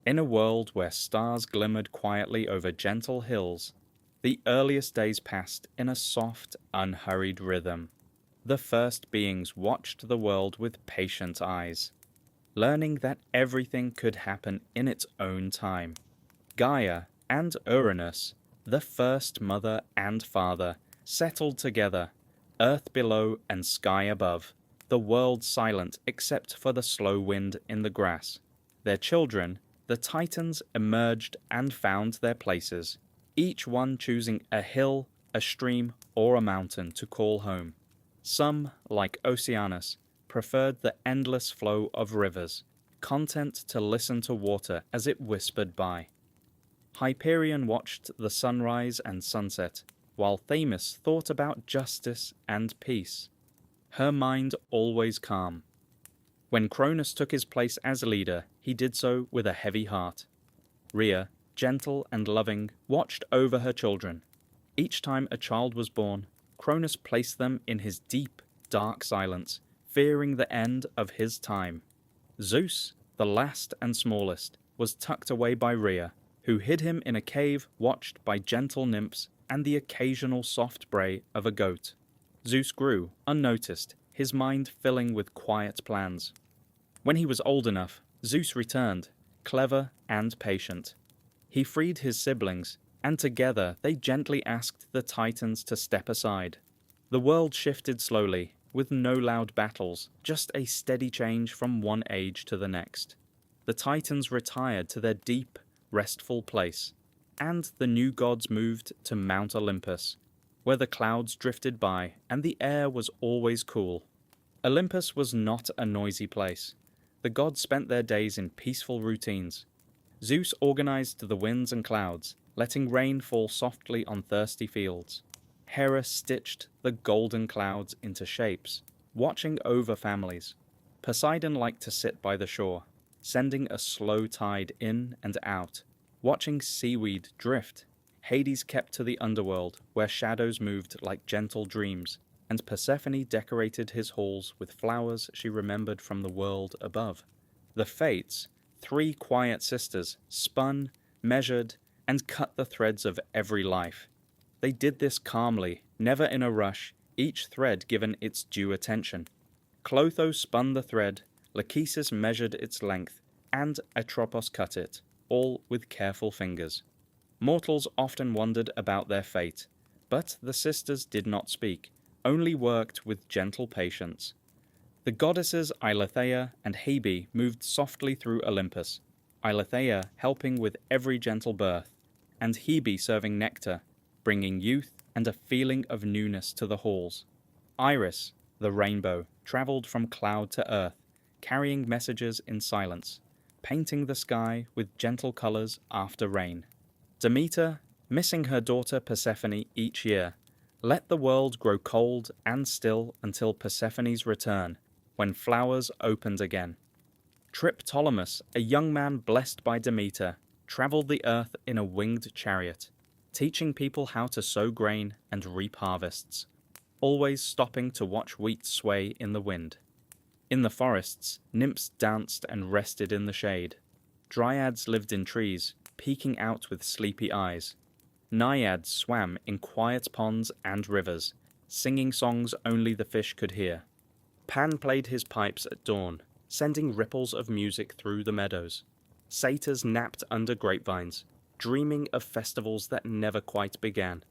In a world where stars glimmered quietly over gentle hills, the earliest days passed in a soft, unhurried rhythm. The first beings watched the world with patient eyes, learning that everything could happen in its own time. Gaia and Uranus, the first mother and father, settled together, earth below and sky above, the world silent except for the slow wind in the grass. Their children, the Titans, emerged and found their places, each one choosing a hill, a stream, or a mountain to call home. Some, like Oceanus, preferred the endless flow of rivers, content to listen to water as it whispered by. Hyperion watched the sunrise and sunset, while Themis thought about justice and peace, her mind always calm. When Cronus took his place as leader, he did so with a heavy heart. Rhea, gentle and loving, watched over her children. Each time a child was born, Cronus placed them in his deep, dark silence, fearing the end of his time. Zeus, the last and smallest, was tucked away by Rhea, who hid him in a cave watched by gentle nymphs and the occasional soft bray of a goat. Zeus grew, unnoticed, his mind filling with quiet plans. When he was old enough, Zeus returned, clever and patient. He freed his siblings, and together they gently asked the Titans to step aside. The world shifted slowly, with no loud battles, just a steady change from one age to the next. The Titans retired to their deep, restful place, and the new gods moved to Mount Olympus, where the clouds drifted by and the air was always cool. Olympus was not a noisy place. The gods spent their days in peaceful routines. Zeus organized the winds and clouds, letting rain fall softly on thirsty fields. Hera stitched the golden clouds into shapes, watching over families. Poseidon liked to sit by the shore, sending a slow tide in and out, watching seaweed drift. Hades kept to the underworld, where shadows moved like gentle dreams, and Persephone decorated his halls with flowers she remembered from the world above. The Fates, three quiet sisters, spun, measured, and cut the threads of every life. They did this calmly, never in a rush, each thread given its due attention. Clotho spun the thread, Lachesis measured its length, and Atropos cut it, all with careful fingers. Mortals often wondered about their fate, but the sisters did not speak, only worked with gentle patience. The goddesses Eileithyia and Hebe moved softly through Olympus, Eileithyia helping with every gentle birth, and Hebe serving nectar, bringing youth and a feeling of newness to the halls. Iris, the rainbow, traveled from cloud to earth, carrying messages in silence, painting the sky with gentle colors after rain. Demeter, missing her daughter Persephone each year, let the world grow cold and still until Persephone's return, when flowers opened again. Triptolemus, a young man blessed by Demeter, traveled the earth in a winged chariot, teaching people how to sow grain and reap harvests, always stopping to watch wheat sway in the wind. In the forests, nymphs danced and rested in the shade. Dryads lived in trees, peeking out with sleepy eyes. Naiads swam in quiet ponds and rivers, singing songs only the fish could hear. Pan played his pipes at dawn, sending ripples of music through the meadows. Satyrs napped under grapevines, dreaming of festivals that never quite began.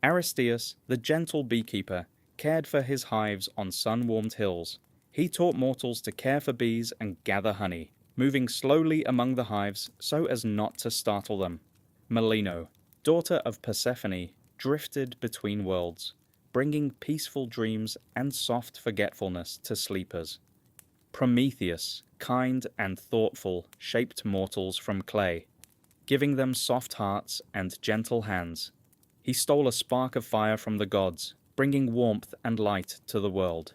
Aristeus, the gentle beekeeper, cared for his hives on sun-warmed hills. He taught mortals to care for bees and gather honey, moving slowly among the hives so as not to startle them. Melino, daughter of Persephone, drifted between worlds, bringing peaceful dreams and soft forgetfulness to sleepers. Prometheus, kind and thoughtful, shaped mortals from clay, giving them soft hearts and gentle hands. He stole a spark of fire from the gods, bringing warmth and light to the world.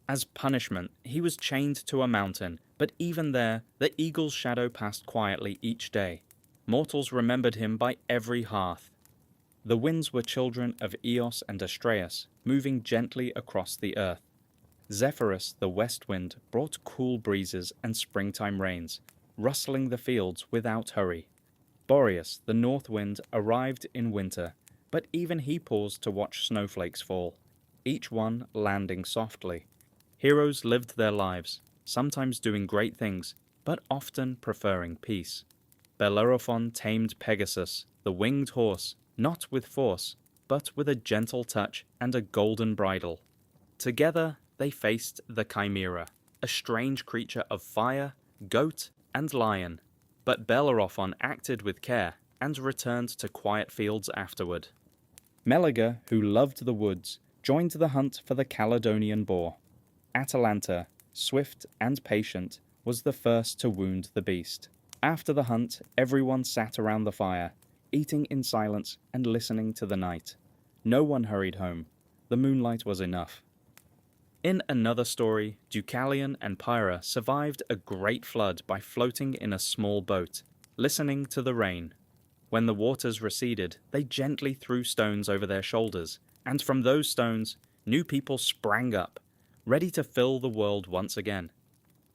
As punishment, he was chained to a mountain, but even there, the eagle's shadow passed quietly each day. Mortals remembered him by every hearth. The winds were children of Eos and Astraeus, moving gently across the earth. Zephyrus, the west wind, brought cool breezes and springtime rains, rustling the fields without hurry. Boreas, the north wind, arrived in winter, but even he paused to watch snowflakes fall, each one landing softly. Heroes lived their lives, sometimes doing great things, but often preferring peace. Bellerophon tamed Pegasus, the winged horse, not with force, but with a gentle touch and a golden bridle. Together they faced the Chimera, a strange creature of fire, goat, and lion. But Bellerophon acted with care and returned to quiet fields afterward. Meleager, who loved the woods, joined the hunt for the Caledonian boar. Atalanta, swift and patient, was the first to wound the beast. After the hunt, everyone sat around the fire, eating in silence and listening to the night. No one hurried home. The moonlight was enough. In another story, Deucalion and Pyrrha survived a great flood by floating in a small boat, listening to the rain. When the waters receded, they gently threw stones over their shoulders, and from those stones, new people sprang up, ready to fill the world once again.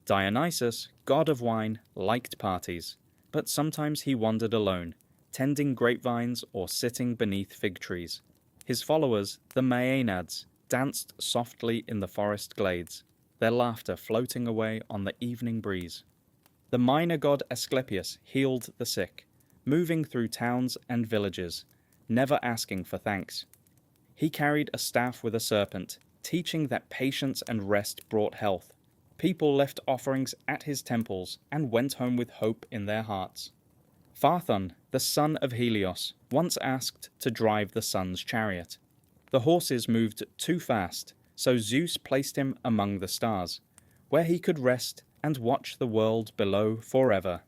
Dionysus, god of wine, liked parties, but sometimes he wandered alone, tending grapevines or sitting beneath fig trees. His followers, the Maenads, danced softly in the forest glades, their laughter floating away on the evening breeze. The minor god Asclepius healed the sick, moving through towns and villages, never asking for thanks. He carried a staff with a serpent, teaching that patience and rest brought health. People left offerings at his temples and went home with hope in their hearts. Phaethon, the son of Helios, once asked to drive the sun's chariot. The horses moved too fast, so Zeus placed him among the stars, where he could rest and watch the world below forever.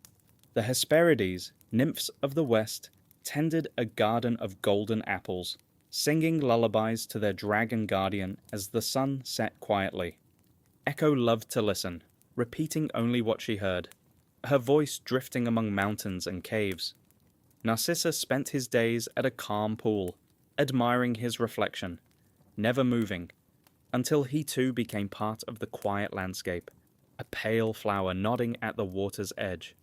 The Hesperides, nymphs of the west, tended a garden of golden apples, singing lullabies to their dragon guardian as the sun set quietly. Echo loved to listen, repeating only what she heard, her voice drifting among mountains and caves. Narcissus spent his days at a calm pool, admiring his reflection, never moving, until he too became part of the quiet landscape, a pale flower nodding at the water's edge.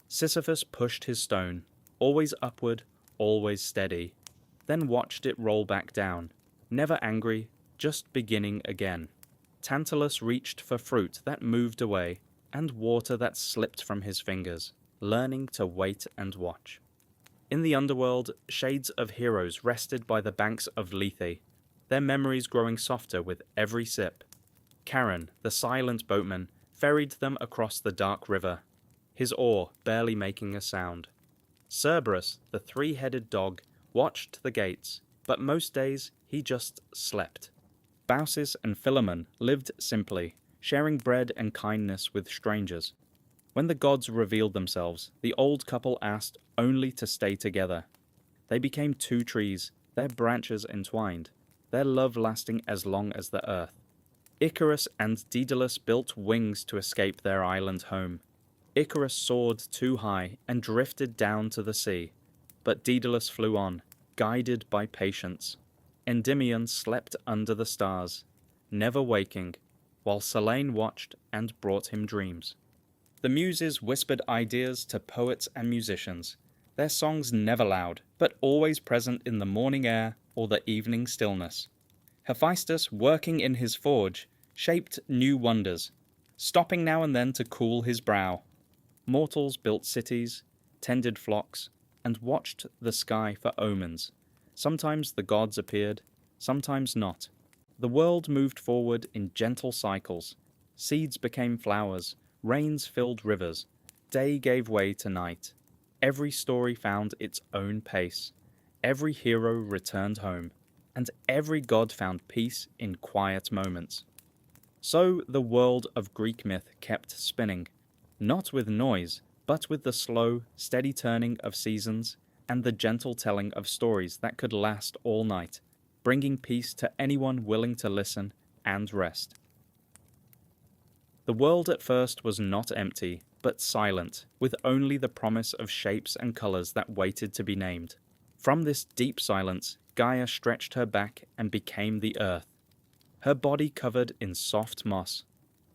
Sisyphus pushed his stone, always upward, always steady, then watched it roll back down, never angry, just beginning again. Tantalus reached for fruit that moved away, and water that slipped from his fingers, learning to wait and watch. In the underworld, shades of heroes rested by the banks of Lethe, their memories growing softer with every sip. Charon, the silent boatman, ferried them across the dark river, his oar barely making a sound. Cerberus, the three-headed dog, watched the gates, but most days he just slept. Baucis and Philemon lived simply, sharing bread and kindness with strangers. When the gods revealed themselves, the old couple asked only to stay together. They became two trees, their branches entwined, their love lasting as long as the earth. Icarus and Daedalus built wings to escape their island home. Icarus soared too high and drifted down to the sea, but Daedalus flew on, guided by patience. Endymion slept under the stars, never waking, while Selene watched and brought him dreams. The Muses whispered ideas to poets and musicians, their songs never loud, but always present in the morning air or the evening stillness. Hephaestus, working in his forge, shaped new wonders, stopping now and then to cool his brow. Mortals built cities, tended flocks, and watched the sky for omens. Sometimes the gods appeared, sometimes not. The world moved forward in gentle cycles. Seeds became flowers, rains filled rivers, day gave way to night. Every story found its own pace. Every hero returned home, and every god found peace in quiet moments. So the world of Greek myth kept spinning, not with noise, but with the slow, steady turning of seasons and the gentle telling of stories that could last all night, bringing peace to anyone willing to listen and rest. The world at first was not empty, but silent, with only the promise of shapes and colours that waited to be named. From this deep silence, Gaia stretched her back and became the earth, her body covered in soft moss,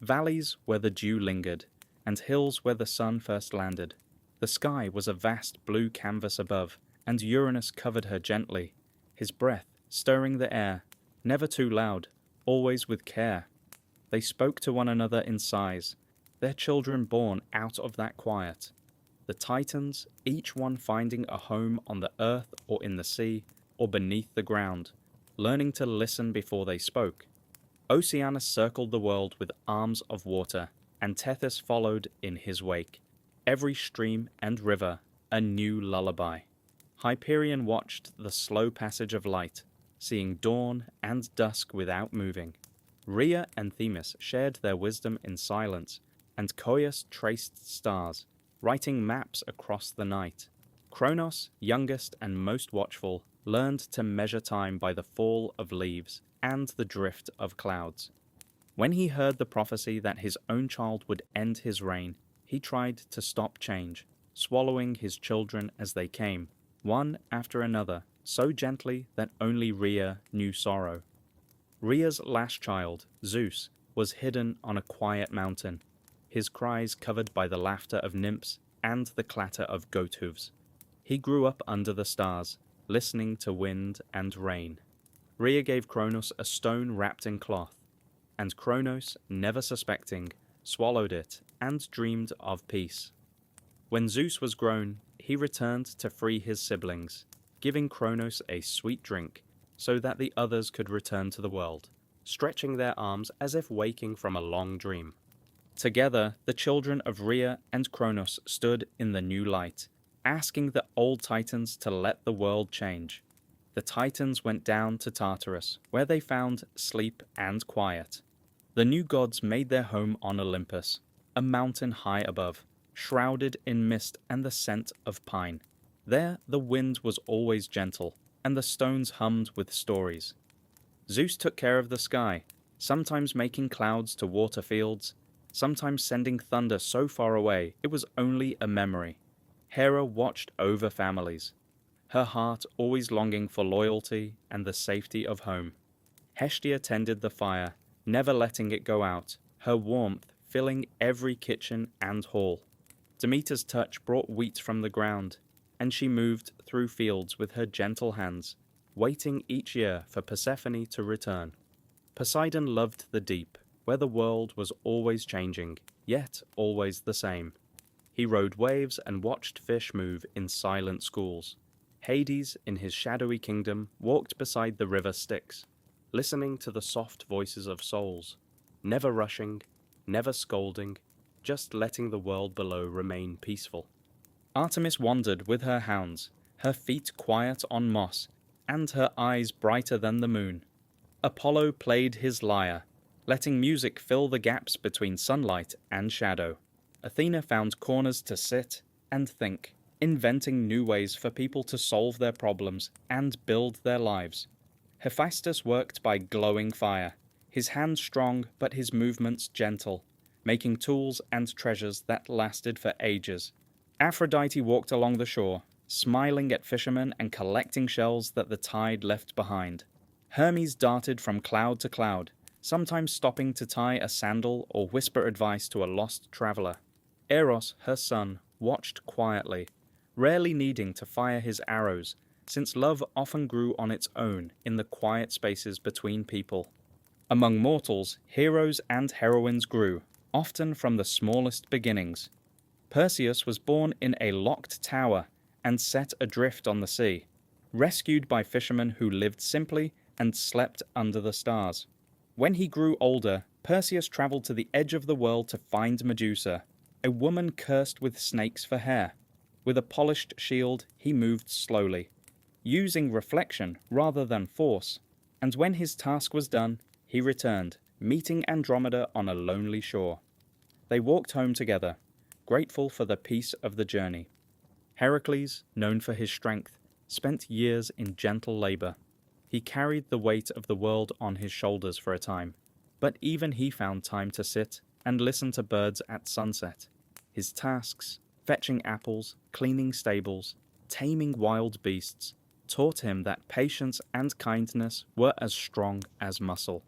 valleys where the dew lingered, and hills where the sun first landed. The sky was a vast blue canvas above, and Uranus covered her gently, his breath stirring the air, never too loud, always with care. They spoke to one another in sighs, their children born out of that quiet. The Titans, each one finding a home on the earth or in the sea or beneath the ground, learning to listen before they spoke. Oceanus circled the world with arms of water, and Tethys followed in his wake. Every stream and river a new lullaby. Hyperion watched the slow passage of light, seeing dawn and dusk without moving. Rhea and Themis shared their wisdom in silence, and Coeus traced stars, writing maps across the night. Kronos, youngest and most watchful, learned to measure time by the fall of leaves and the drift of clouds. When he heard the prophecy that his own child would end his reign, he tried to stop change, swallowing his children as they came, one after another, so gently that only Rhea knew sorrow. Rhea's last child, Zeus, was hidden on a quiet mountain, his cries covered by the laughter of nymphs and the clatter of goat hooves. He grew up under the stars, listening to wind and rain. Rhea gave Kronos a stone wrapped in cloth, and Kronos, never suspecting, swallowed it and dreamed of peace. When Zeus was grown, he returned to free his siblings, giving Kronos a sweet drink so that the others could return to the world, stretching their arms as if waking from a long dream. Together, the children of Rhea and Kronos stood in the new light, asking the old Titans to let the world change. The Titans went down to Tartarus, where they found sleep and quiet. The new gods made their home on Olympus, a mountain high above, shrouded in mist and the scent of pine. There the wind was always gentle, and the stones hummed with stories. Zeus took care of the sky, sometimes making clouds to water fields, sometimes sending thunder so far away it was only a memory. Hera watched over families, her heart always longing for loyalty and the safety of home. Hestia tended the fire, never letting it go out, her warmth filling every kitchen and hall. Demeter's touch brought wheat from the ground, and she moved through fields with her gentle hands, waiting each year for Persephone to return. Poseidon loved the deep, where the world was always changing, yet always the same. He rode waves and watched fish move in silent schools. Hades, in his shadowy kingdom, walked beside the river Styx, listening to the soft voices of souls, never rushing, never scolding, just letting the world below remain peaceful. Artemis wandered with her hounds, her feet quiet on moss, and her eyes brighter than the moon. Apollo played his lyre, letting music fill the gaps between sunlight and shadow. Athena found corners to sit and think, inventing new ways for people to solve their problems and build their lives. Hephaestus worked by glowing fire, his hands strong but his movements gentle, making tools and treasures that lasted for ages. Aphrodite walked along the shore, smiling at fishermen and collecting shells that the tide left behind. Hermes darted from cloud to cloud, sometimes stopping to tie a sandal or whisper advice to a lost traveler. Eros, her son, watched quietly, rarely needing to fire his arrows, since love often grew on its own in the quiet spaces between people. Among mortals, heroes and heroines grew, often from the smallest beginnings. Perseus was born in a locked tower and set adrift on the sea, rescued by fishermen who lived simply and slept under the stars. When he grew older, Perseus traveled to the edge of the world to find Medusa, a woman cursed with snakes for hair. With a polished shield, he moved slowly, using reflection rather than force, and when his task was done, he returned, meeting Andromeda on a lonely shore. They walked home together, grateful for the peace of the journey. Heracles, known for his strength, spent years in gentle labor. He carried the weight of the world on his shoulders for a time, but even he found time to sit and listen to birds at sunset. His tasks, fetching apples, cleaning stables, taming wild beasts, taught him that patience and kindness were as strong as muscle.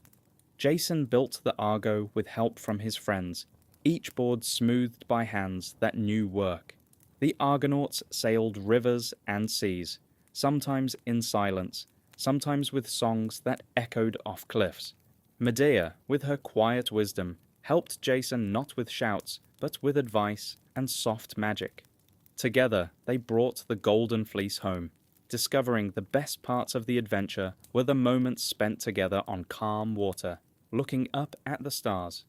Jason built the Argo with help from his friends, each board smoothed by hands that knew work. The Argonauts sailed rivers and seas, sometimes in silence, sometimes with songs that echoed off cliffs. Medea, with her quiet wisdom, helped Jason not with shouts, but with advice and soft magic. Together, they brought the Golden Fleece home, discovering the best parts of the adventure were the moments spent together on calm water, looking up at the stars.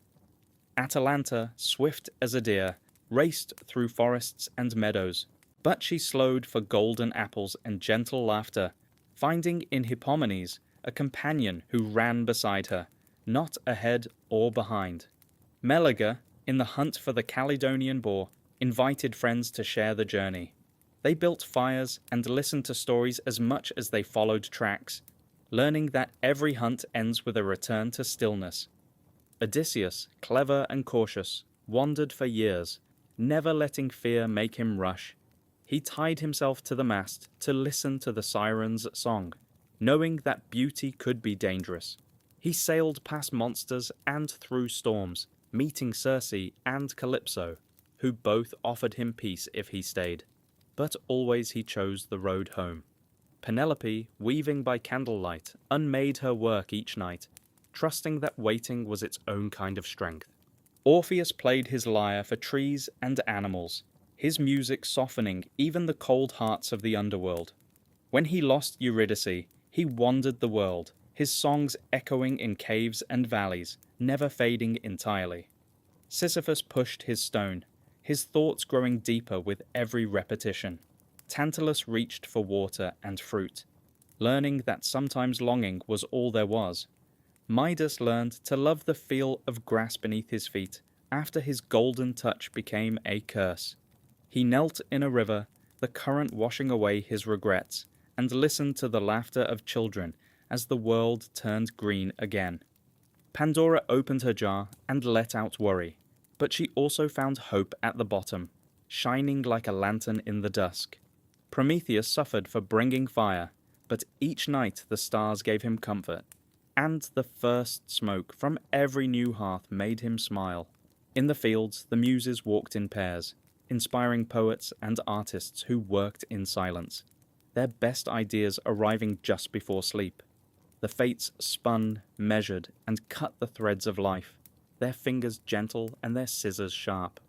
Atalanta, swift as a deer, raced through forests and meadows, but she slowed for golden apples and gentle laughter, finding in Hippomenes a companion who ran beside her, not ahead or behind. Meleager, in the hunt for the Caledonian boar, invited friends to share the journey. They built fires and listened to stories as much as they followed tracks, learning that every hunt ends with a return to stillness. Odysseus, clever and cautious, wandered for years, never letting fear make him rush. He tied himself to the mast to listen to the sirens' song, knowing that beauty could be dangerous. He sailed past monsters and through storms, meeting Circe and Calypso, who both offered him peace if he stayed. But always he chose the road home. Penelope, weaving by candlelight, unmade her work each night, trusting that waiting was its own kind of strength. Orpheus played his lyre for trees and animals, his music softening even the cold hearts of the underworld. When he lost Eurydice, he wandered the world, his songs echoing in caves and valleys, never fading entirely. Sisyphus pushed his stone, his thoughts growing deeper with every repetition. Tantalus reached for water and fruit, learning that sometimes longing was all there was. Midas learned to love the feel of grass beneath his feet after his golden touch became a curse. He knelt in a river, the current washing away his regrets, and listened to the laughter of children as the world turned green again. Pandora opened her jar and let out worry, but she also found hope at the bottom, shining like a lantern in the dusk. Prometheus suffered for bringing fire, but each night the stars gave him comfort, and the first smoke from every new hearth made him smile. In the fields, the muses walked in pairs, inspiring poets and artists who worked in silence, their best ideas arriving just before sleep. The fates spun, measured, and cut the threads of life, their fingers gentle and their scissors sharp.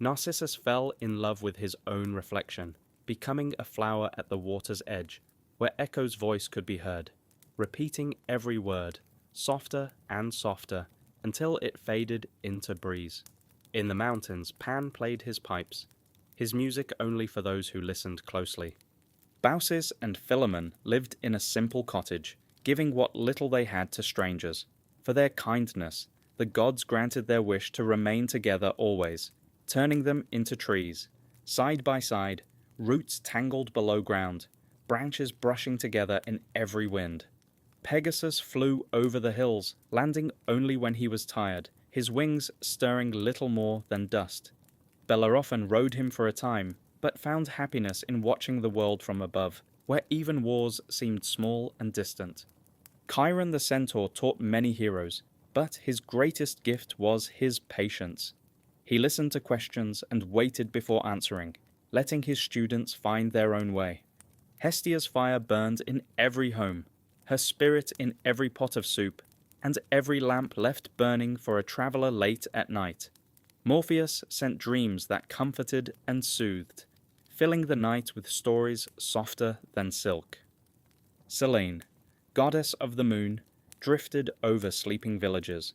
Narcissus fell in love with his own reflection, becoming a flower at the water's edge, where Echo's voice could be heard, repeating every word, softer and softer, until it faded into breeze. In the mountains, Pan played his pipes, his music only for those who listened closely. Baucis and Philemon lived in a simple cottage, giving what little they had to strangers. For their kindness, the gods granted their wish to remain together always, turning them into trees, side by side, roots tangled below ground, branches brushing together in every wind. Pegasus flew over the hills, landing only when he was tired, his wings stirring little more than dust. Bellerophon rode him for a time, but found happiness in watching the world from above, where even wars seemed small and distant. Chiron the centaur taught many heroes, but his greatest gift was his patience. He listened to questions and waited before answering, letting his students find their own way. Hestia's fire burned in every home, her spirit in every pot of soup, and every lamp left burning for a traveler late at night. Morpheus sent dreams that comforted and soothed, filling the night with stories softer than silk. Selene, goddess of the moon, drifted over sleeping villages,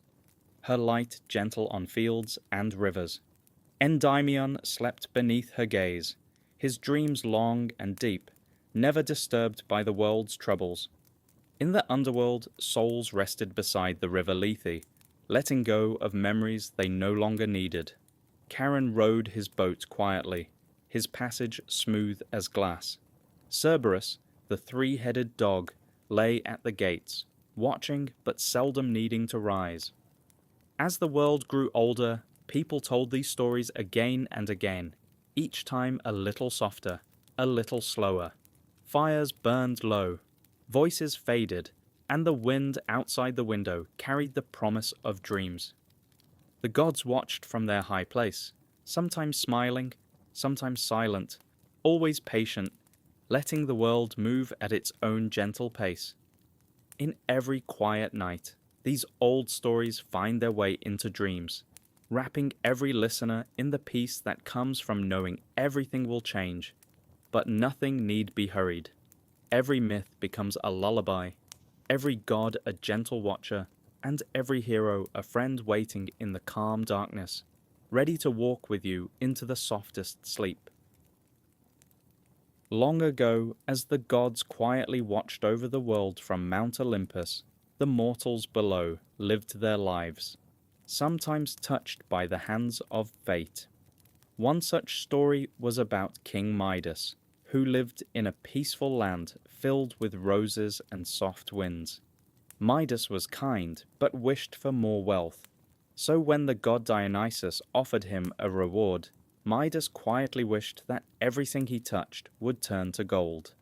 her light gentle on fields and rivers. Endymion slept beneath her gaze, his dreams long and deep, never disturbed by the world's troubles. In the underworld, souls rested beside the river Lethe, letting go of memories they no longer needed. Charon rowed his boat quietly, his passage smooth as glass. Cerberus, the three-headed dog, lay at the gates, watching but seldom needing to rise. As the world grew older, people told these stories again and again, each time a little softer, a little slower. Fires burned low, voices faded, and the wind outside the window carried the promise of dreams. The gods watched from their high place, sometimes smiling, sometimes silent, always patient, letting the world move at its own gentle pace. In every quiet night, these old stories find their way into dreams, wrapping every listener in the peace that comes from knowing everything will change, but nothing need be hurried. Every myth becomes a lullaby, every god a gentle watcher, and every hero a friend waiting in the calm darkness, ready to walk with you into the softest sleep. Long ago, as the gods quietly watched over the world from Mount Olympus, the mortals below lived their lives, sometimes touched by the hands of fate. One such story was about King Midas, who lived in a peaceful land filled with roses and soft winds. Midas was kind, but wished for more wealth. So when the god Dionysus offered him a reward, Midas quietly wished that everything he touched would turn to gold.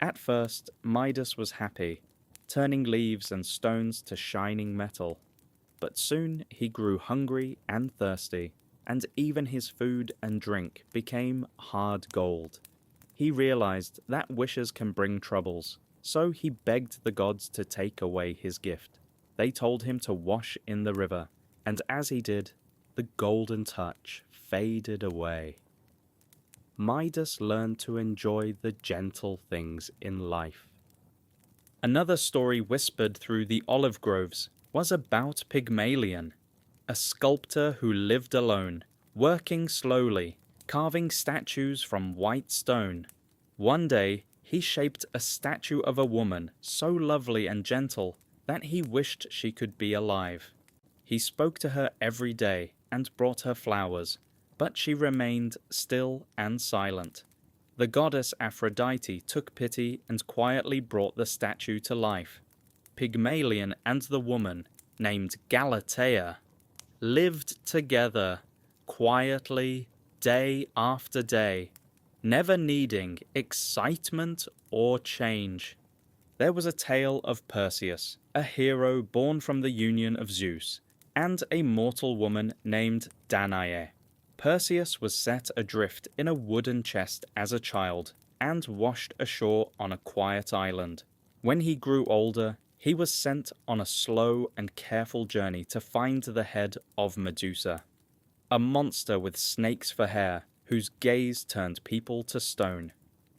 At first, Midas was happy, turning leaves and stones to shining metal. But soon he grew hungry and thirsty, and even his food and drink became hard gold. He realized that wishes can bring troubles, so he begged the gods to take away his gift. They told him to wash in the river, and as he did, the golden touch faded away. Midas learned to enjoy the gentle things in life. Another story whispered through the olive groves was about Pygmalion, a sculptor who lived alone, working slowly, carving statues from white stone. One day, he shaped a statue of a woman so lovely and gentle that he wished she could be alive. He spoke to her every day and brought her flowers, but she remained still and silent. The goddess Aphrodite took pity and quietly brought the statue to life. Pygmalion and the woman, named Galatea, lived together quietly day after day, never needing excitement or change. There was a tale of Perseus, a hero born from the union of Zeus, and a mortal woman named Danae. Perseus was set adrift in a wooden chest as a child and washed ashore on a quiet island. When he grew older, he was sent on a slow and careful journey to find the head of Medusa, a monster with snakes for hair, whose gaze turned people to stone.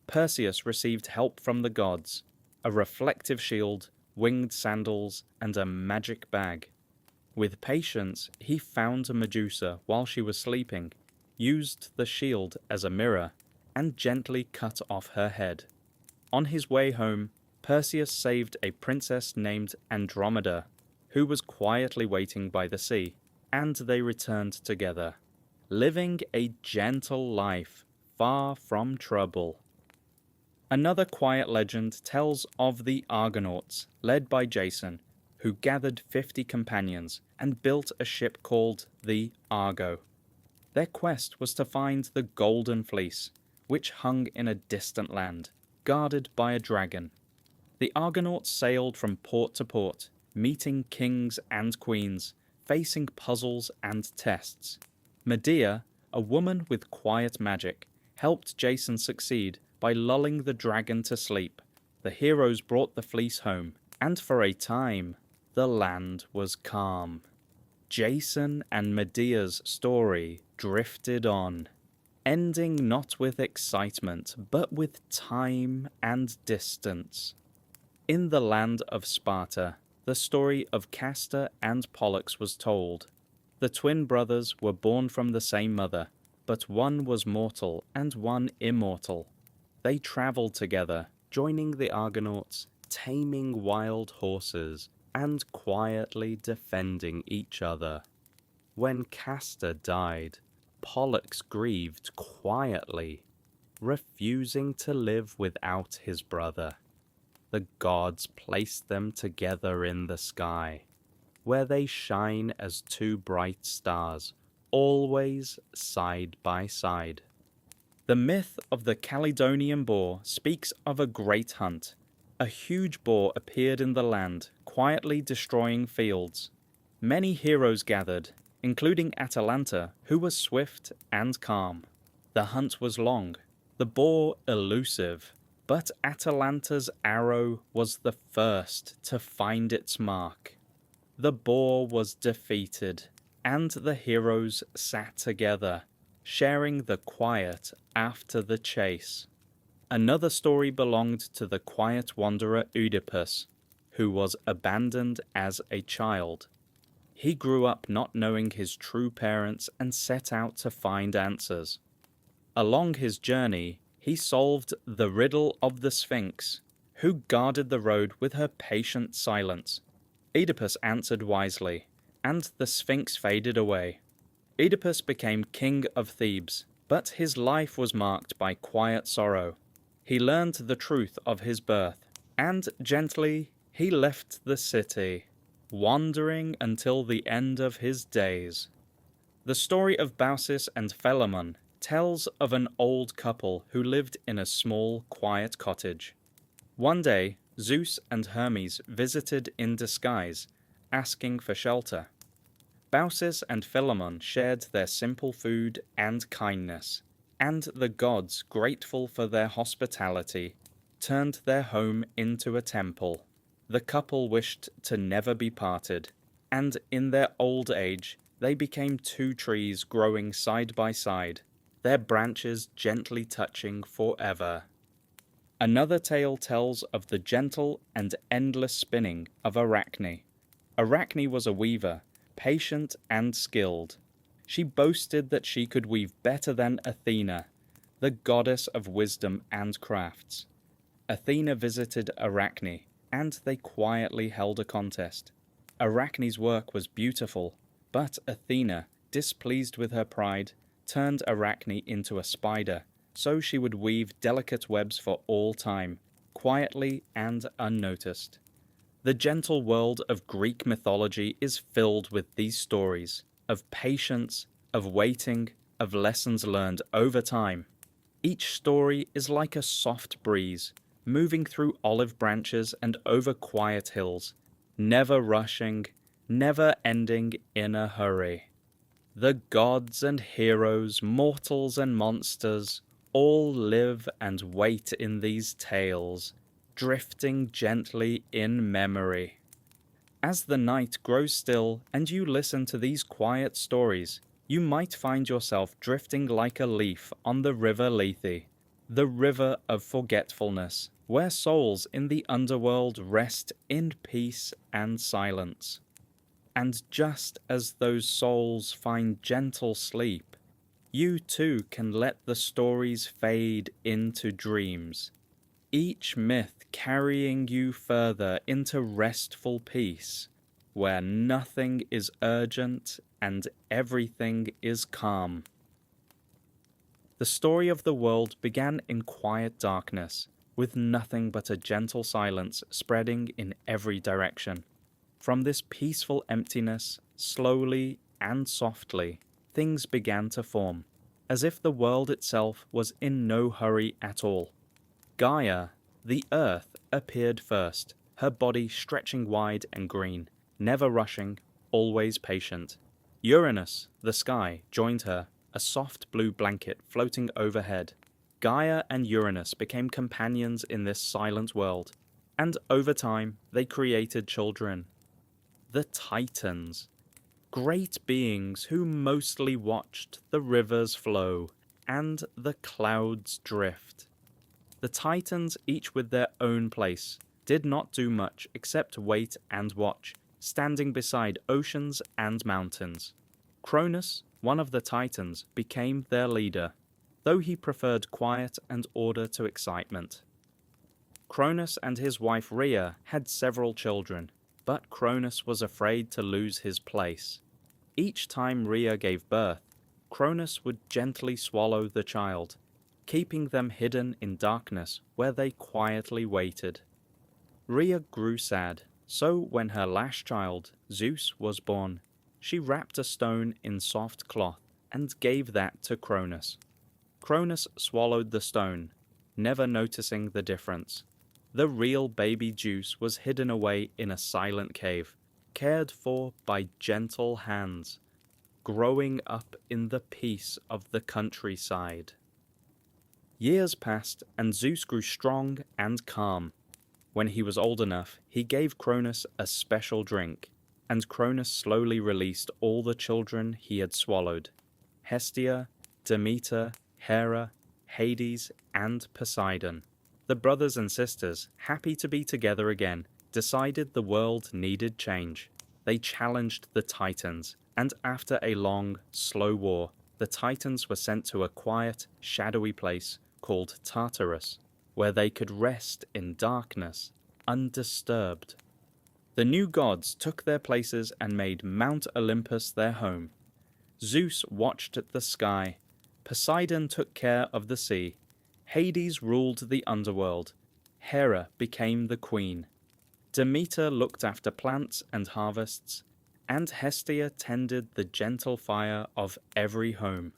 Perseus received help from the gods, a reflective shield, winged sandals, and a magic bag. With patience, he found Medusa while she was sleeping, used the shield as a mirror, and gently cut off her head. On his way home, Perseus saved a princess named Andromeda, who was quietly waiting by the sea, and they returned together, living a gentle life, far from trouble. Another quiet legend tells of the Argonauts, led by Jason, who gathered 50 companions and built a ship called the Argo. Their quest was to find the Golden Fleece, which hung in a distant land, guarded by a dragon. The Argonauts sailed from port to port, meeting kings and queens, facing puzzles and tests. Medea, a woman with quiet magic, helped Jason succeed by lulling the dragon to sleep. The heroes brought the fleece home, and for a time, the land was calm. Jason and Medea's story drifted on, ending not with excitement, but with time and distance. In the land of Sparta, the story of Castor and Pollux was told. The twin brothers were born from the same mother, but one was mortal and one immortal. They traveled together, joining the Argonauts, taming wild horses, and quietly defending each other. When Castor died, Pollux grieved quietly, refusing to live without his brother. The gods placed them together in the sky, where they shine as two bright stars, always side by side. The myth of the Caledonian boar speaks of a great hunt. A huge boar appeared in the land, quietly destroying fields. Many heroes gathered, including Atalanta, who was swift and calm. The hunt was long, the boar elusive, but Atalanta's arrow was the first to find its mark. The boar was defeated, and the heroes sat together, sharing the quiet after the chase. Another story belonged to the quiet wanderer Oedipus, who was abandoned as a child. He grew up not knowing his true parents and set out to find answers. Along his journey, he solved the riddle of the Sphinx, who guarded the road with her patient silence. Oedipus answered wisely, and the Sphinx faded away. Oedipus became king of Thebes, but his life was marked by quiet sorrow. He learned the truth of his birth, and gently he left the city, wandering until the end of his days. The story of Baucis and Philemon tells of an old couple who lived in a small, quiet cottage. One day, Zeus and Hermes visited in disguise, asking for shelter. Baucis and Philemon shared their simple food and kindness, and the gods, grateful for their hospitality, turned their home into a temple. The couple wished to never be parted, and in their old age they became two trees growing side by side, their branches gently touching forever. Another tale tells of the gentle and endless spinning of Arachne. Arachne was a weaver, patient and skilled. She boasted that she could weave better than Athena, the goddess of wisdom and crafts. Athena visited Arachne, and they quietly held a contest. Arachne's work was beautiful, but Athena, displeased with her pride, turned Arachne into a spider, so she would weave delicate webs for all time, quietly and unnoticed. The gentle world of Greek mythology is filled with these stories of patience, of waiting, of lessons learned over time. Each story is like a soft breeze, moving through olive branches and over quiet hills, never rushing, never ending in a hurry. The gods and heroes, mortals and monsters, all live and wait in these tales, drifting gently in memory. As the night grows still and you listen to these quiet stories, you might find yourself drifting like a leaf on the river Lethe, the river of forgetfulness, where souls in the underworld rest in peace and silence. And just as those souls find gentle sleep, you too can let the stories fade into dreams, each myth carrying you further into restful peace, where nothing is urgent and everything is calm. The story of the world began in quiet darkness, with nothing but a gentle silence spreading in every direction. From this peaceful emptiness, slowly and softly, things began to form, as if the world itself was in no hurry at all. Gaia, the earth, appeared first, her body stretching wide and green, never rushing, always patient. Uranus, the sky, joined her, a soft blue blanket floating overhead. Gaia and Uranus became companions in this silent world, and over time they created children. The Titans, great beings who mostly watched the rivers flow and the clouds drift. The Titans, each with their own place, did not do much except wait and watch, standing beside oceans and mountains. Cronus, one of the Titans, became their leader, though he preferred quiet and order to excitement. Cronus and his wife Rhea had several children, but Cronus was afraid to lose his place. Each time Rhea gave birth, Cronus would gently swallow the child, keeping them hidden in darkness where they quietly waited. Rhea grew sad, so when her last child, Zeus, was born, she wrapped a stone in soft cloth and gave that to Cronus. Cronus swallowed the stone, never noticing the difference. The real baby Zeus was hidden away in a silent cave, cared for by gentle hands. growing up in the peace of the countryside. Years passed, and Zeus grew strong and calm. When he was old enough, he gave Cronus a special drink, and Cronus slowly released all the children he had swallowed: Hestia, Demeter, Hera, Hades, and Poseidon. The brothers and sisters, happy to be together again, decided the world needed change. They challenged the Titans, and after a long, slow war, the Titans were sent to a quiet, shadowy place called Tartarus, where they could rest in darkness, undisturbed. The new gods took their places and made Mount Olympus their home. Zeus watched the sky, Poseidon took care of the sea, Hades ruled the underworld, Hera became the queen, Demeter looked after plants and harvests, and Hestia tended the gentle fire of every home.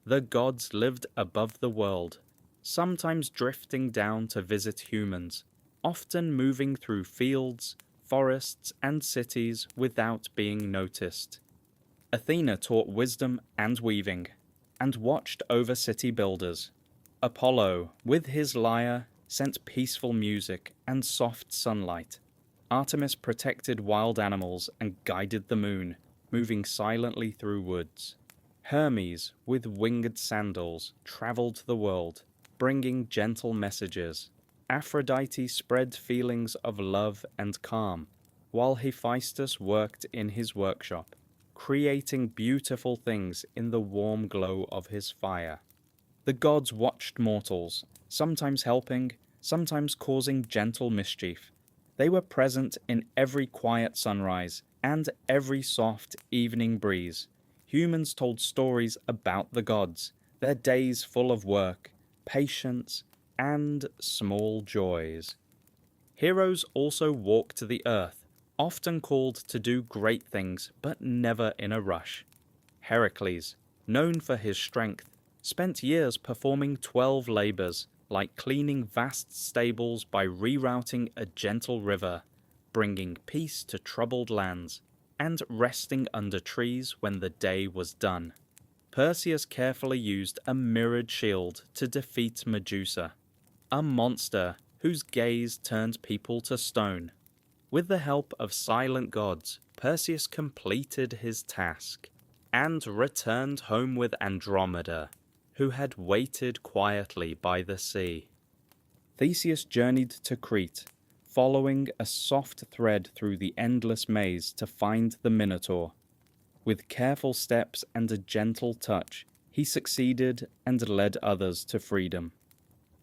The gods lived above the world, sometimes drifting down to visit humans, often moving through fields, forests, and cities without being noticed. Athena taught wisdom and weaving, and watched over city builders. Apollo, with his lyre, sent peaceful music and soft sunlight. Artemis protected wild animals and guided the moon, moving silently through woods. Hermes, with winged sandals, traveled the world, bringing gentle messages. Aphrodite spread feelings of love and calm, while Hephaestus worked in his workshop, creating beautiful things in the warm glow of his fire. The gods watched mortals, sometimes helping, sometimes causing gentle mischief. They were present in every quiet sunrise and every soft evening breeze. Humans told stories about the gods, their days full of work, patience, and small joys. Heroes also walked the earth, often called to do great things, but never in a rush. Heracles, known for his strength, spent years performing 12 labors, like cleaning vast stables by rerouting a gentle river, bringing peace to troubled lands, and resting under trees when the day was done. Perseus carefully used a mirrored shield to defeat Medusa, a monster whose gaze turned people to stone. With the help of silent gods, Perseus completed his task, and returned home with Andromeda, who had waited quietly by the sea. Theseus journeyed to Crete, following a soft thread through the endless maze to find the Minotaur. With careful steps and a gentle touch, he succeeded and led others to freedom.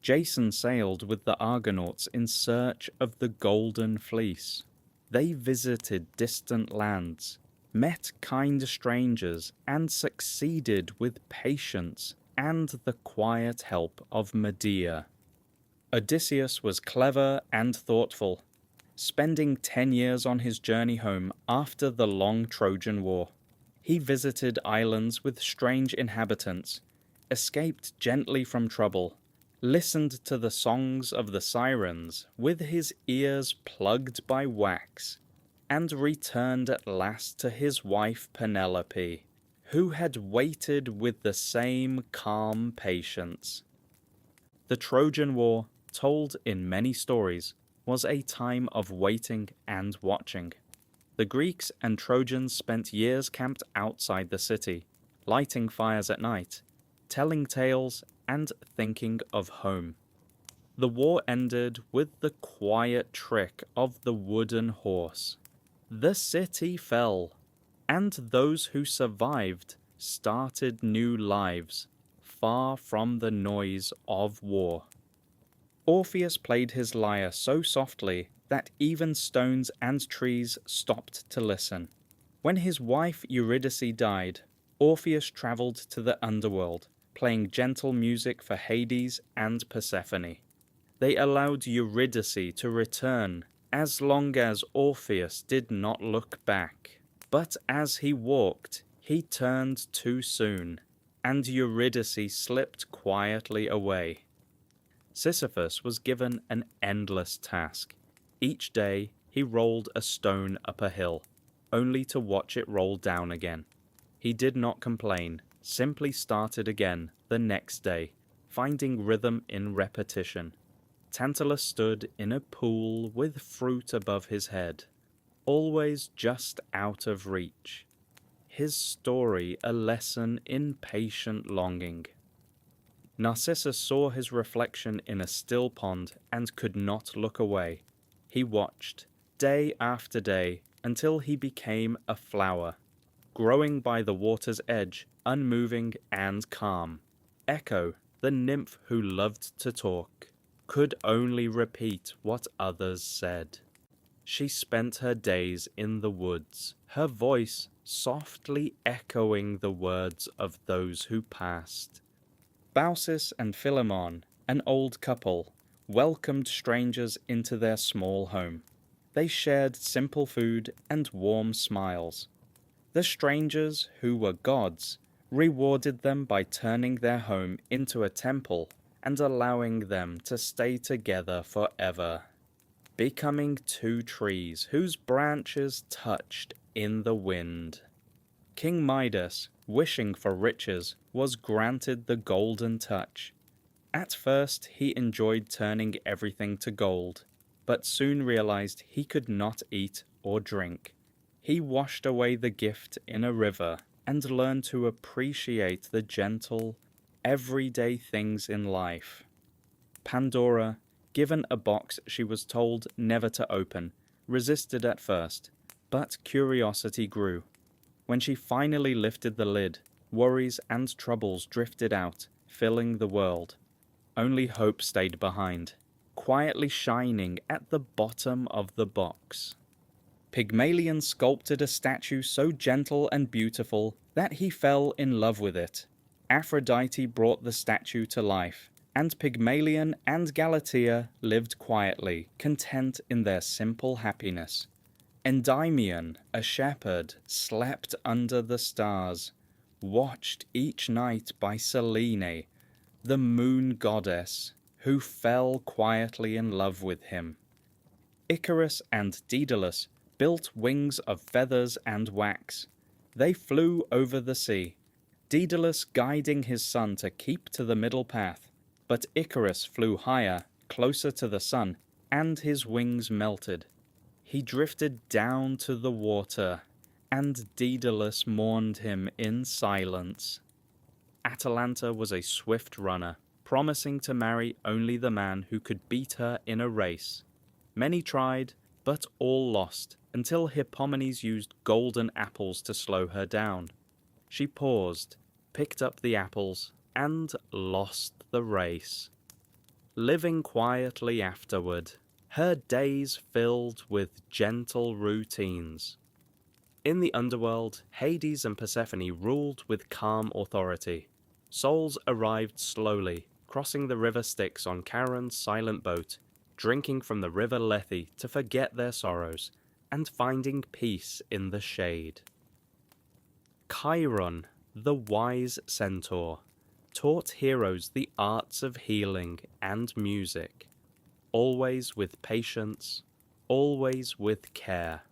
Jason sailed with the Argonauts in search of the Golden Fleece. They visited distant lands, met kind strangers, and succeeded with patience and the quiet help of Medea. Odysseus was clever and thoughtful, spending 10 years on his journey home after the long Trojan War. He visited islands with strange inhabitants, escaped gently from trouble, listened to the songs of the sirens with his ears plugged by wax, and returned at last to his wife Penelope, who had waited with the same calm patience. The Trojan War, told in many stories, was a time of waiting and watching. The Greeks and Trojans spent years camped outside the city, lighting fires at night, telling tales, and thinking of home. The war ended with the quiet trick of the wooden horse. The city fell, and those who survived started new lives, far from the noise of war. Orpheus played his lyre so softly that even stones and trees stopped to listen. When his wife Eurydice died, Orpheus traveled to the underworld, playing gentle music for Hades and Persephone. They allowed Eurydice to return, as long as Orpheus did not look back. But as he walked, he turned too soon, and Eurydice slipped quietly away. Sisyphus was given an endless task. Each day he rolled a stone up a hill, only to watch it roll down again. He did not complain, simply started again the next day, finding rhythm in repetition. Tantalus stood in a pool with fruit above his head, always just out of reach. His story a lesson in patient longing. Narcissus saw his reflection in a still pond and could not look away. He watched, day after day, until he became a flower, growing by the water's edge, unmoving and calm. Echo, the nymph who loved to talk, could only repeat what others said. She spent her days in the woods, her voice softly echoing the words of those who passed. Baucis and Philemon, an old couple, welcomed strangers into their small home. They shared simple food and warm smiles. The strangers, who were gods, rewarded them by turning their home into a temple and allowing them to stay together forever, becoming two trees whose branches touched in the wind. King Midas, wishing for riches, was granted the golden touch. At first he enjoyed turning everything to gold, but soon realized he could not eat or drink. He washed away the gift in a river and learned to appreciate the gentle, everyday things in life. Pandora, given a box she was told never to open, resisted at first, but curiosity grew. When she finally lifted the lid, worries and troubles drifted out, filling the world. Only hope stayed behind, quietly shining at the bottom of the box. Pygmalion sculpted a statue so gentle and beautiful that he fell in love with it. Aphrodite brought the statue to life, and Pygmalion and Galatea lived quietly, content in their simple happiness. Endymion, a shepherd, slept under the stars, watched each night by Selene, the moon goddess, who fell quietly in love with him. Icarus and Daedalus built wings of feathers and wax. They flew over the sea, Daedalus guiding his son to keep to the middle path, but Icarus flew higher, closer to the sun, and his wings melted. He drifted down to the water, and Daedalus mourned him in silence. Atalanta was a swift runner, promising to marry only the man who could beat her in a race. Many tried, but all lost, until Hippomenes used golden apples to slow her down. She paused, picked up the apples, and lost the race. Living quietly afterward, her days filled with gentle routines. In the underworld, Hades and Persephone ruled with calm authority. Souls arrived slowly, crossing the river Styx on Charon's silent boat, drinking from the river Lethe to forget their sorrows, and finding peace in the shade. Chiron, the wise centaur, taught heroes the arts of healing and music, always with patience, always with care.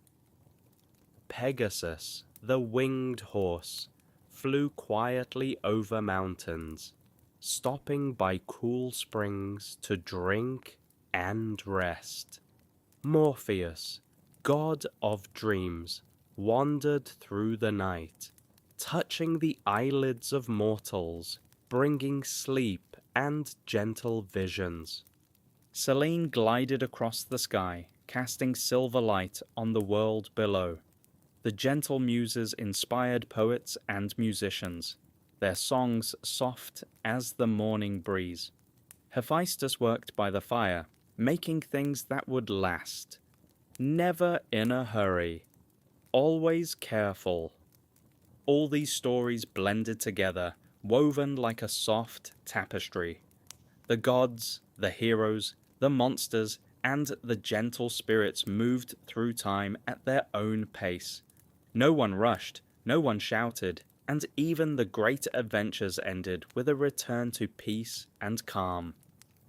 Pegasus, the winged horse, flew quietly over mountains, stopping by cool springs to drink and rest. Morpheus, god of dreams, wandered through the night, touching the eyelids of mortals, bringing sleep and gentle visions. Selene glided across the sky, casting silver light on the world below. The gentle muses inspired poets and musicians, their songs soft as the morning breeze. Hephaestus worked by the fire, making things that would last. Never in a hurry, always careful. All these stories blended together, woven like a soft tapestry. The gods, the heroes, the monsters, and the gentle spirits moved through time at their own pace. No one rushed, no one shouted, and even the great adventures ended with a return to peace and calm.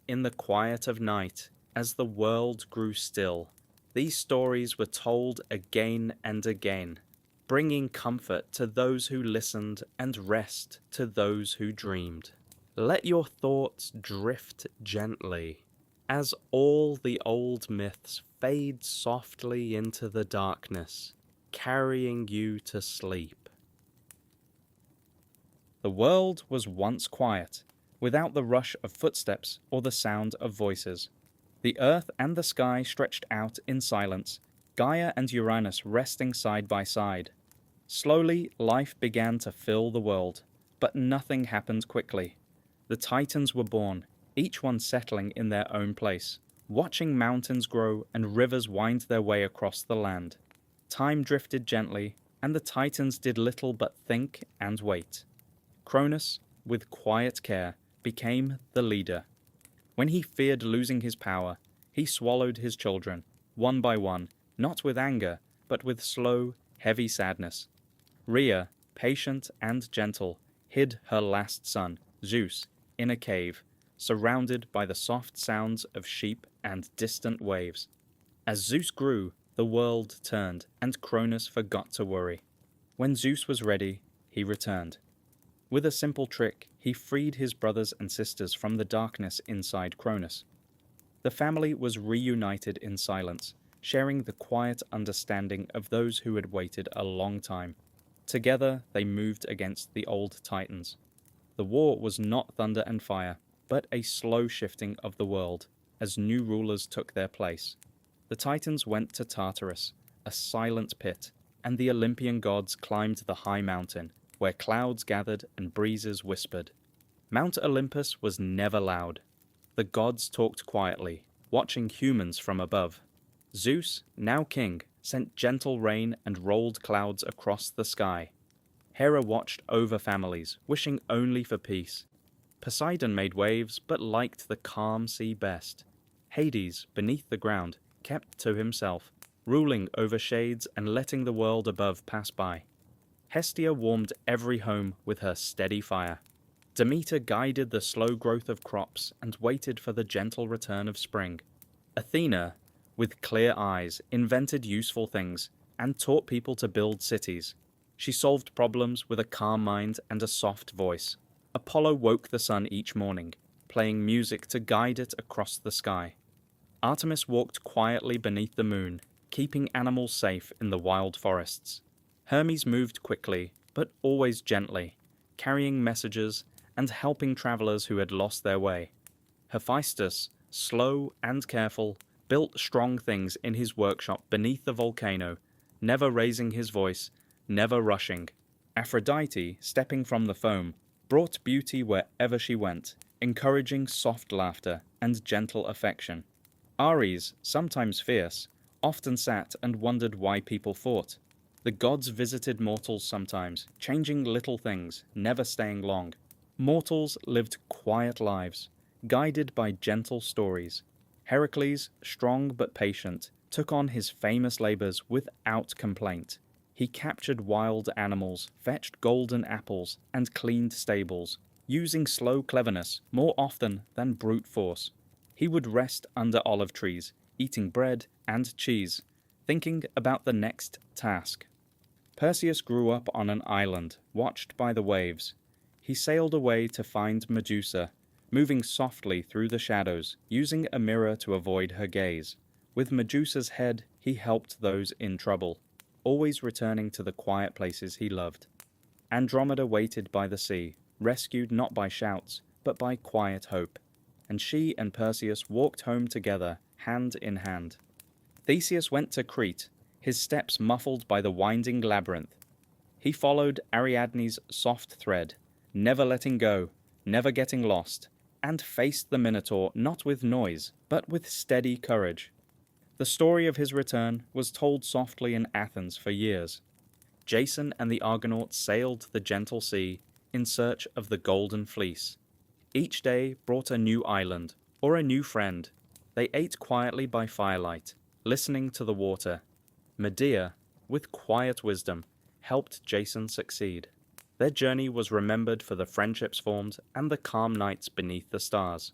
In the quiet of night, as the world grew still, these stories were told again and again. bringing comfort to those who listened and rest to those who dreamed. Let your thoughts drift gently as all the old myths fade softly into the darkness, carrying you to sleep. The world was once quiet, without the rush of footsteps or the sound of voices. The earth and the sky stretched out in silence, Gaia and Uranus resting side by side. Slowly, life began to fill the world, but nothing happened quickly. The Titans were born, each one settling in their own place, watching mountains grow and rivers wind their way across the land. Time drifted gently, and the Titans did little but think and wait. Cronus, with quiet care, became the leader. When he feared losing his power, he swallowed his children, one by one, not with anger, but with slow, heavy sadness. Rhea, patient and gentle, hid her last son, Zeus, in a cave, surrounded by the soft sounds of sheep and distant waves. As Zeus grew, the world turned, and Cronus forgot to worry. When Zeus was ready, he returned. With a simple trick, he freed his brothers and sisters from the darkness inside Cronus. The family was reunited in silence, sharing the quiet understanding of those who had waited a long time. Together, they moved against the old Titans. The war was not thunder and fire, but a slow shifting of the world, as new rulers took their place. The Titans went to Tartarus, a silent pit, and the Olympian gods climbed the high mountain, where clouds gathered and breezes whispered. Mount Olympus was never loud. The gods talked quietly, watching humans from above. Zeus, now king, sent gentle rain and rolled clouds across the sky. Hera watched over families, wishing only for peace. Poseidon made waves, but liked the calm sea best. Hades, beneath the ground, kept to himself, ruling over shades and letting the world above pass by. Hestia warmed every home with her steady fire. Demeter guided the slow growth of crops and waited for the gentle return of spring. Athena, with clear eyes, invented useful things and taught people to build cities. She solved problems with a calm mind and a soft voice. Apollo woke the sun each morning, playing music to guide it across the sky. Artemis walked quietly beneath the moon, keeping animals safe in the wild forests. Hermes moved quickly, but always gently, carrying messages and helping travelers who had lost their way. Hephaestus, slow and careful, built strong things in his workshop beneath the volcano, never raising his voice, never rushing. Aphrodite, stepping from the foam, brought beauty wherever she went, encouraging soft laughter and gentle affection. Ares, sometimes fierce, often sat and wondered why people fought. The gods visited mortals sometimes, changing little things, never staying long. Mortals lived quiet lives, guided by gentle stories. Heracles, strong but patient, took on his famous labors without complaint. He captured wild animals, fetched golden apples, and cleaned stables, using slow cleverness more often than brute force. He would rest under olive trees, eating bread and cheese, thinking about the next task. Perseus grew up on an island, watched by the waves. He sailed away to find Medusa, moving softly through the shadows, using a mirror to avoid her gaze. With Medusa's head, he helped those in trouble, always returning to the quiet places he loved. Andromeda waited by the sea, rescued not by shouts, but by quiet hope, and she and Perseus walked home together, hand in hand. Theseus went to Crete, his steps muffled by the winding labyrinth. He followed Ariadne's soft thread, never letting go, never getting lost, and faced the Minotaur not with noise, but with steady courage. The story of his return was told softly in Athens for years. Jason and the Argonauts sailed the gentle sea in search of the golden fleece. Each day brought a new island, or a new friend. They ate quietly by firelight, listening to the water. Medea, with quiet wisdom, helped Jason succeed. Their journey was remembered for the friendships formed and the calm nights beneath the stars.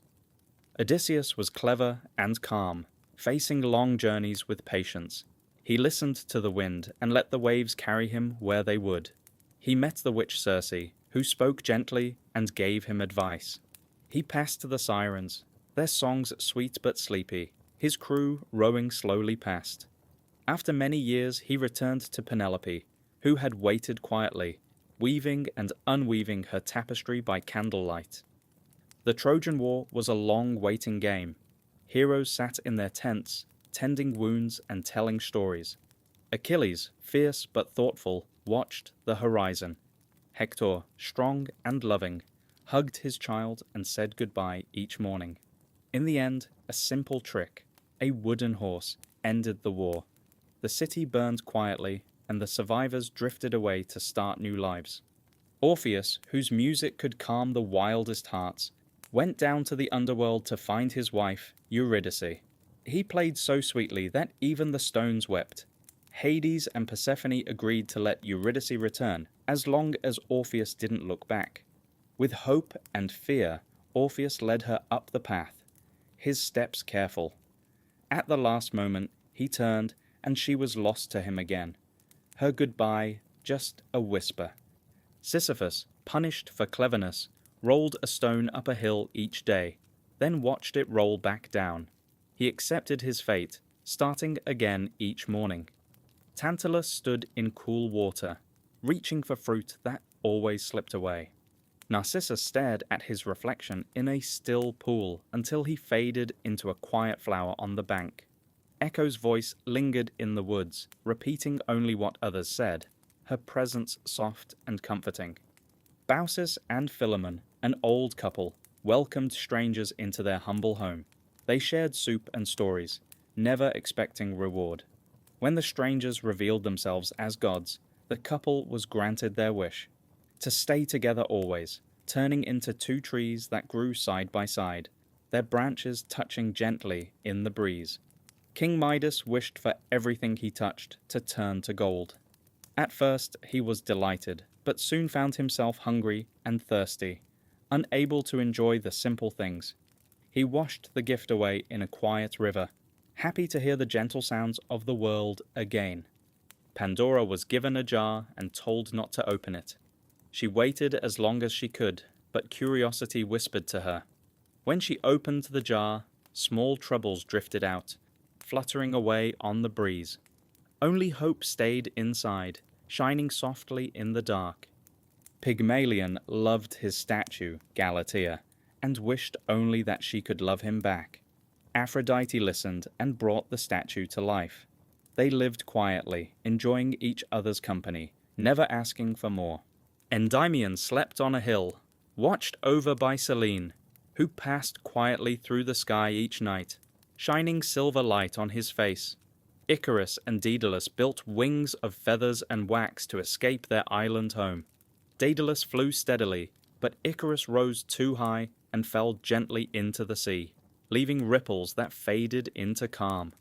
Odysseus was clever and calm, facing long journeys with patience. He listened to the wind and let the waves carry him where they would. He met the witch Circe, who spoke gently and gave him advice. He passed the sirens, their songs sweet but sleepy, his crew rowing slowly past. After many years he returned to Penelope, who had waited quietly, weaving and unweaving her tapestry by candlelight. The Trojan War was a long waiting game. Heroes sat in their tents, tending wounds and telling stories. Achilles, fierce but thoughtful, watched the horizon. Hector, strong and loving, hugged his child and said goodbye each morning. In the end, a simple trick, a wooden horse, ended the war. The city burned quietly, and the survivors drifted away to start new lives. Orpheus, whose music could calm the wildest hearts, went down to the underworld to find his wife, Eurydice. He played so sweetly that even the stones wept. Hades and Persephone agreed to let Eurydice return, as long as Orpheus didn't look back. With hope and fear, Orpheus led her up the path, his steps careful. At the last moment, he turned, and she was lost to him again. Her goodbye, just a whisper. Sisyphus, punished for cleverness, rolled a stone up a hill each day, then watched it roll back down. He accepted his fate, starting again each morning. Tantalus stood in cool water, reaching for fruit that always slipped away. Narcissus stared at his reflection in a still pool until he faded into a quiet flower on the bank. Echo's voice lingered in the woods, repeating only what others said, her presence soft and comforting. Baucis and Philemon, an old couple, welcomed strangers into their humble home. They shared soup and stories, never expecting reward. When the strangers revealed themselves as gods, the couple was granted their wish, to stay together always, turning into two trees that grew side by side, their branches touching gently in the breeze. King Midas wished for everything he touched to turn to gold. At first he was delighted, but soon found himself hungry and thirsty, unable to enjoy the simple things. He washed the gift away in a quiet river, happy to hear the gentle sounds of the world again. Pandora was given a jar and told not to open it. She waited as long as she could, but curiosity whispered to her. When she opened the jar, small troubles drifted out, fluttering away on the breeze. Only hope stayed inside, shining softly in the dark. Pygmalion loved his statue, Galatea, and wished only that she could love him back. Aphrodite listened and brought the statue to life. They lived quietly, enjoying each other's company, never asking for more. Endymion slept on a hill, watched over by Selene, who passed quietly through the sky each night, shining silver light on his face. Icarus and Daedalus built wings of feathers and wax to escape their island home. Daedalus flew steadily, but Icarus rose too high and fell gently into the sea, leaving ripples that faded into calm.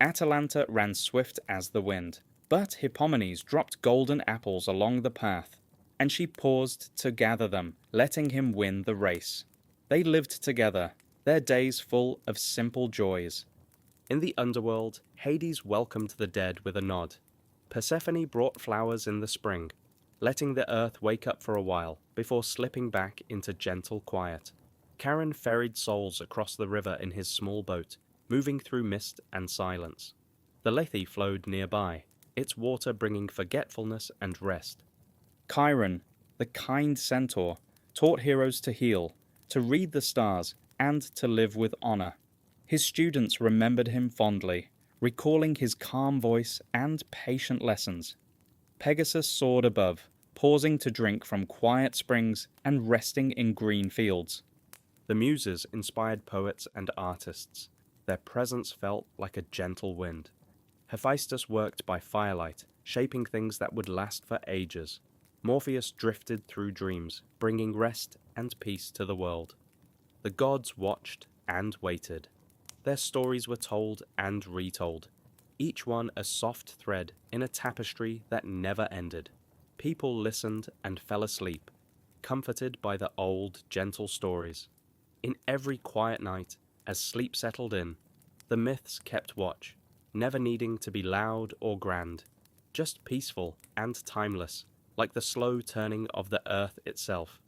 Atalanta ran swift as the wind, but Hippomenes dropped golden apples along the path, and she paused to gather them, letting him win the race. They lived together, their days full of simple joys. In the underworld, Hades welcomed the dead with a nod. Persephone brought flowers in the spring, letting the earth wake up for a while before slipping back into gentle quiet. Charon ferried souls across the river in his small boat, moving through mist and silence. The Lethe flowed nearby, its water bringing forgetfulness and rest. Chiron, the kind centaur, taught heroes to heal, to read the stars, and to live with honor. His students remembered him fondly, recalling his calm voice and patient lessons. Pegasus soared above, pausing to drink from quiet springs and resting in green fields. The Muses inspired poets and artists. Their presence felt like a gentle wind. Hephaestus worked by firelight, shaping things that would last for ages. Morpheus drifted through dreams, bringing rest and peace to the world. The gods watched and waited. Their stories were told and retold, each one a soft thread in a tapestry that never ended. People listened and fell asleep, comforted by the old, gentle stories. In every quiet night, as sleep settled in, the myths kept watch, never needing to be loud or grand, just peaceful and timeless, like the slow turning of the earth itself.